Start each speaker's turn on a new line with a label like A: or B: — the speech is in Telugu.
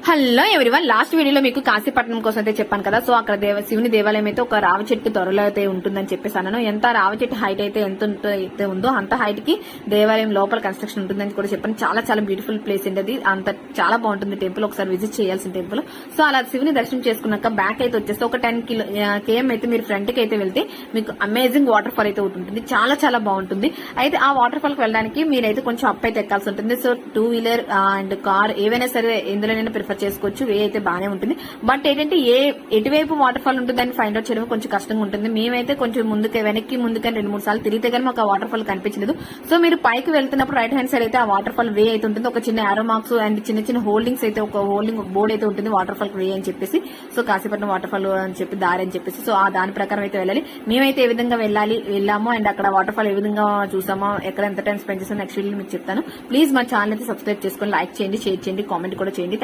A: హలో ఎవరివన్, లాస్ట్ వీడియోలో మీకు కాశీపట్నం కోసం అయితే చెప్పాను కదా. సో అక్కడ శివుని దేవాలయం అయితే ఒక రావి చెట్టు త్వరలో అయితే ఉంటుందని చెప్పేసి అన్నాను. ఎంత రావి చెట్టు హైట్ అయితే అయితే ఉందో అంత హైట్ కి దేవాలయం లోపల కన్స్ట్రక్షన్ ఉంటుందని కూడా చెప్పాను. చాలా చాలా బ్యూటిఫుల్ ప్లేస్ అండి అది. అంత చాలా బాగుంటుంది టెంపుల్, ఒకసారి విజిట్ చేయాల్సిన టెంపుల్. సో అలా శివుని దర్శనం చేసుకున్నాక బ్యాక్ అయితే వచ్చేస్తే ఒక 10 km అయితే మీరు ఫ్రంట్ కి అయితే వెళ్తే మీకు అమేజింగ్ వాటర్ ఫాల్ అయితే ఉంటుంది. చాలా చాలా బాగుంటుంది. అయితే ఆ వాటర్ ఫాల్ కి వెళ్ళడానికి మీరైతే కొంచెం అప్ అయితే ఎక్కాల్సి ఉంటుంది. సో 2-wheeler అండ్ కార్ ఏవైనా సరే ఎందులోనైనా ప్రిఫర్ చేసుకోవచ్చు. వే అయితే బాగానే ఉంటుంది. బట్ ఏంటంటే ఎటువైపు వాటర్ ఫాల్ ఉంటుందని ఫైండ్ అవుట్ చేయడం కొంచెం కష్టంగా ఉంటుంది. మేమైతే కొంచెం వెనక్కి ముందుకని 2-3 సార్లు తిరిగితే కానీ మాకు ఆ వాటర్ ఫాల్ కనిపించలేదు. సో మీరు పైకి వెళ్తున్నప్పుడు రైట్ హ్యాండ్ సైడ్ అయితే ఆ వాటర్ ఫాల్ వే అయితే ఉంటుంది. ఒక చిన్న ఆరో మార్క్స్ అండ్ చిన్న చిన్న హోల్డింగ్స్ అయితే ఒక బోర్డ్ అయితే ఉంటుంది వాటర్ ఫాల్ వే అని చెప్పేసి. సో కాశీపట్నం వాటర్ ఫాల్ అని చెప్పి దారి అని చెప్పేసి. సో ఆ దాని ప్రకారం అయితే వెళ్ళాలి. మేమైతే ఏ విధంగా వెళ్ళాము అండ్ అక్కడ వాటర్ ఫాల్ ఏ విధంగా చూసామో, ఎక్కడ ఎంత టైం స్పెండ్ చేసామో నెక్స్ట్ వీడియో మీకు చెప్తాను. ప్లీజ్ మా ఛానల్ అయితే సబ్స్క్రైబ్ చేసుకొని లైక్ చేయండి, షేర్ చేయండి, కామెంట్ కూడా చేయండి.